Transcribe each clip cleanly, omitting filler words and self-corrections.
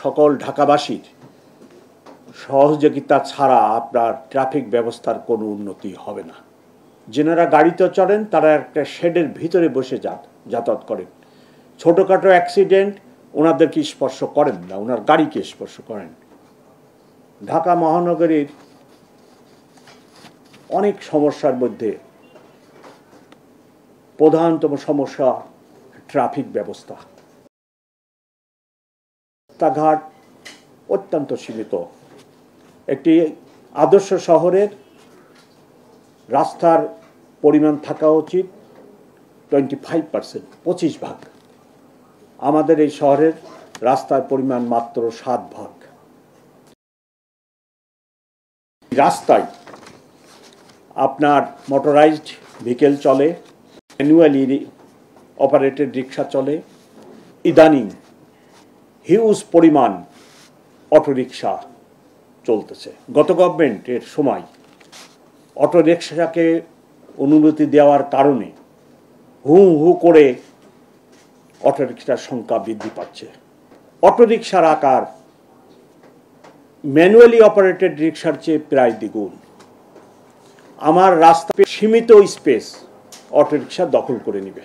সকল ঢাকাবাসীর সহযোগিতা ছাড়া আপনার ট্রাফিক ব্যবস্থার কোনো উন্নতি হবে না। যেনারা গাড়িতে চড়েন তারা একটা শেডের ভিতরে বসে যাতায়াত করেন। ছোটোখাটো অ্যাক্সিডেন্ট ওনাদেরকে স্পর্শ করেন না, ওনার গাড়িকে স্পর্শ করেন। ঢাকা মহানগরীর অনেক সমস্যার মধ্যে প্রধানতম সমস্যা ট্রাফিক ব্যবস্থা। রাস্তাঘাট অত্যন্ত সীমিত। একটি আদর্শ শহরের রাস্তার পরিমাণ থাকা উচিত 25%, 25%। আমাদের এই শহরের রাস্তার পরিমাণ মাত্র 7%। রাস্তায় আপনার মোটরাইজড ভেহিকেল চলে, ম্যানুয়ালি অপারেটেড রিক্সা চলে, ইদানিং হিউজ পরিমাণ অটোরিকশা চলতেছে। গত গভর্নমেন্টের সময় অটোরিকশাকে অনুমতি দেওয়ার কারণে হু হু করে অটোরিকশার সংখ্যা বৃদ্ধি পাচ্ছে। অটোরিকশার আকার ম্যানুয়ালি অপারেটেড রিক্সার চেয়ে প্রায় দ্বিগুণ। আমার রাস্তায় সীমিত স্পেস অটোরিকশা দখল করে নেবে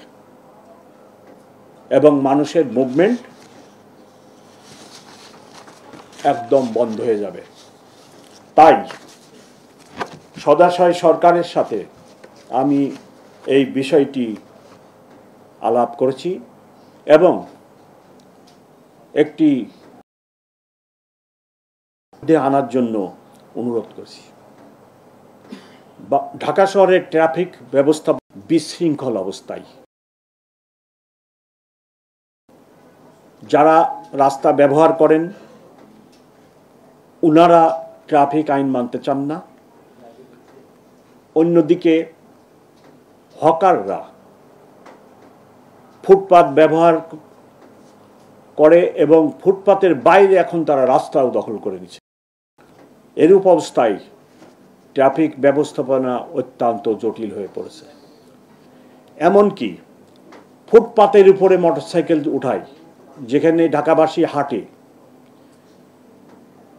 এবং মানুষের মুভমেন্ট একদম বন্ধ হয়ে যাবে। তাই সদাশয় সরকারের সাথে আমি এই বিষয়টি আলাপ করেছি এবং একটি আনার জন্য অনুরোধ করেছি। ঢাকা শহরের ট্রাফিক ব্যবস্থা বিশৃঙ্খল অবস্থায়। যারা রাস্তা ব্যবহার করেন ওনারা ট্রাফিক আইন মানতে চান না। অন্যদিকে হকাররা ফুটপাত ব্যবহার করে এবং ফুটপাতের বাইরে এখন তারা রাস্তাও দখল করে নিচ্ছে। এরূপ অবস্থায় ট্রাফিক ব্যবস্থাপনা অত্যন্ত জটিল হয়ে পড়েছে। এমনকি ফুটপাতের উপরে মোটরসাইকেল উঠায়, যেখানে ঢাকাবাসী হাঁটে,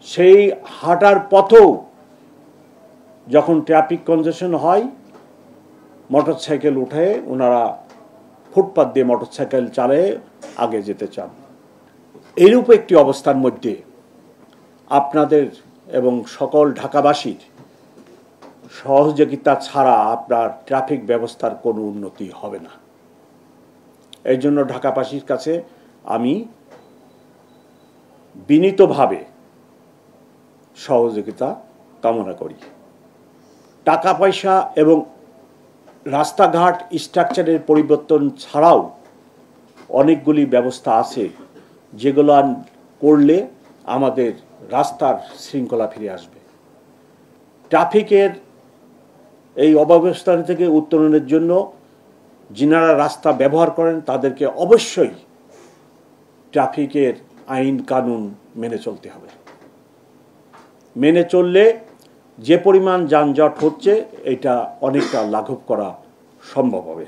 সেই হাঁটার পথেও যখন ট্রাফিক কনজেশন হয় মোটরসাইকেল উঠে ওনারা ফুটপাত দিয়ে মোটরসাইকেল চালিয়ে আগে যেতে চান। এইরূপ একটি অবস্থার মধ্যে আপনাদের এবং সকল ঢাকাবাসীর সহযোগিতা ছাড়া আপনার ট্রাফিক ব্যবস্থার কোনো উন্নতি হবে না। এই জন্য ঢাকাবাসীর কাছে আমি বিনীতভাবে সহযোগিতা কামনা করি। টাকা পয়সা এবং রাস্তাঘাট স্ট্রাকচারের পরিবর্তন ছাড়াও অনেকগুলি ব্যবস্থা আছে যেগুলো করলে আমাদের রাস্তার শৃঙ্খলা ফিরে আসবে। ট্রাফিকের এই অব্যবস্থা থেকে উত্তরণের জন্য যিনারা রাস্তা ব্যবহার করেন তাদেরকে অবশ্যই ট্রাফিকের আইন কানুন মেনে চলতে হবে। মেনে চললে যে পরিমাণ যানজট হচ্ছে এটা অনেকটা লাঘব করা সম্ভব হবে।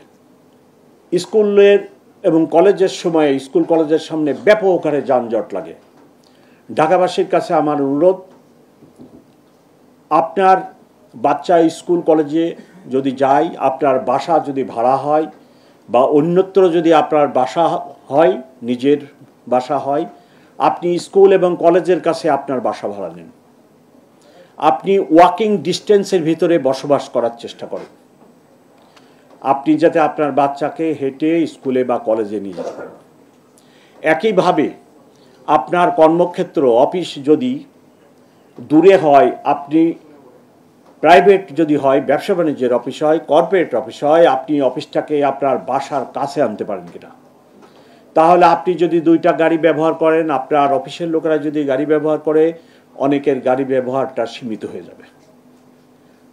স্কুলের এবং কলেজের সময় স্কুল কলেজের সামনে ব্যাপক হারে যানজট লাগে। ঢাকাবাসীর কাছে আমার অনুরোধ, আপনার বাচ্চা স্কুল কলেজে যদি যায়, আপনার বাসা যদি ভাড়া হয় বা অন্যত্র যদি আপনার বাসা হয়, নিজের বাসা হয়, আপনি স্কুল এবং কলেজের কাছে আপনার বাসা ভাড়া নেন। আপনি ওয়াকিং ডিস্টেন্সের ভিতরে বসবাস করার চেষ্টা করেন। আপনি যাতে আপনার বাচ্চাকে হেঁটে স্কুলে বা কলেজে নিয়ে যেতে পারেন। একইভাবে আপনার কর্মক্ষেত্র অফিস যদি দূরে হয়, আপনি প্রাইভেট যদি হয়, ব্যবসা বাণিজ্যের অফিস হয়, কর্পোরেট অফিস হয়, আপনি অফিসটাকে আপনার বাসার কাছে আনতে পারেন কিনা। তাহলে আপনি যদি দুইটা গাড়ি ব্যবহার করেন, আপনার অফিসের লোকেরা যদি গাড়ি ব্যবহার করে, অনেকের গাড়ি ব্যবহারটা সীমিত হয়ে যাবে।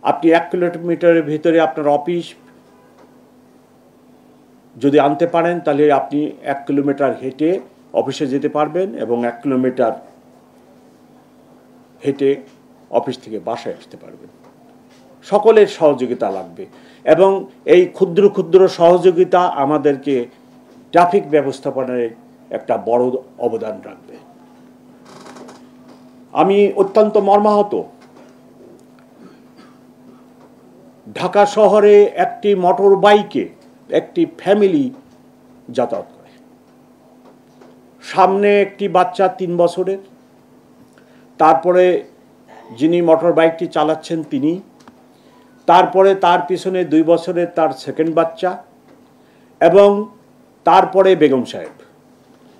আপনি 1 কিলোমিটারের ভিতরে আপনার অফিস যদি আনতে পারেন তাহলে আপনি 1 কিলোমিটার হেঁটে অফিসে যেতে পারবেন এবং 1 কিলোমিটার হেঁটে অফিস থেকে বাসায় আসতে পারবেন। সকলের সহযোগিতা লাগবে এবং এই ক্ষুদ্র ক্ষুদ্র সহযোগিতা আমাদেরকে ট্রাফিক ব্যবস্থাপনায় একটা বড় অবদান রাখবে। আমি অত্যন্ত মর্মাহত। ঢাকা শহরে একটি মোটর বাইকে একটি ফ্যামিলি যাতায়াত করে, সামনে একটি বাচ্চা 3 বছরের, তারপরে যিনি মোটর বাইকটি চালাচ্ছেন তিনি, তারপরে তার পিছনে 2 বছরের তার সেকেন্ড বাচ্চা, এবং তারপরে বেগম সাহেব,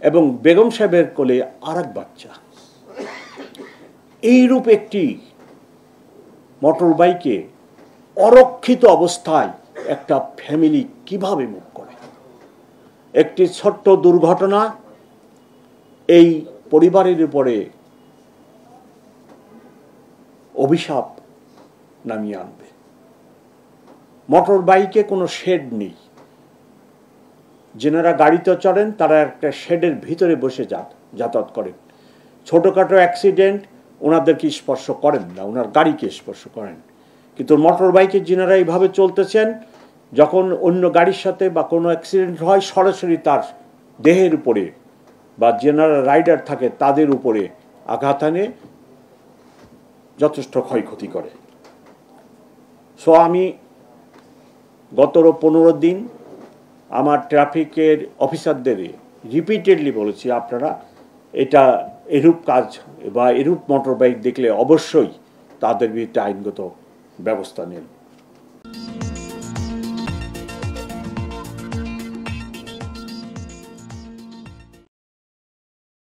এবং বেগম সাহেবের কোলে আরেক বাচ্চা। এইরূপ একটি মোটর বাইকে অরক্ষিত অবস্থায় একটা ফ্যামিলি কিভাবে মুভ করে? একটি ছোট্ট দুর্ঘটনা এই পরিবারের উপরে অভিশাপ নামিয়ে আনবে। মোটর বাইকে কোনো শেড নেই, যেনারা গাড়িতে চড়েন তারা একটা শেডের ভিতরে বসে যাতায়াত করেন। ছোটোখাটো অ্যাক্সিডেন্ট ওনাদেরকে স্পর্শ করেন না, ওনার গাড়িকে স্পর্শ করেন। কিন্তু মোটর বাইকে যিনারা এইভাবে চলতেছেন, যখন অন্য গাড়ির সাথে বা কোনো অ্যাক্সিডেন্ট হয় সরাসরি তার দেহের উপরে বা যেনারা রাইডার থাকে তাদের উপরে আঘাত আনে, যথেষ্ট ক্ষয়ক্ষতি করে। সো আমি গত 15 দিন আমার ট্রাফিকের অফিসারদের রিপিটেডলি বলেছি, আপনারা এটা এরূপ কাজ বা এরূপ মোটর বাইক দেখলে অবশ্যই তাদের বিরুদ্ধে আইনগত ব্যবস্থা নেন।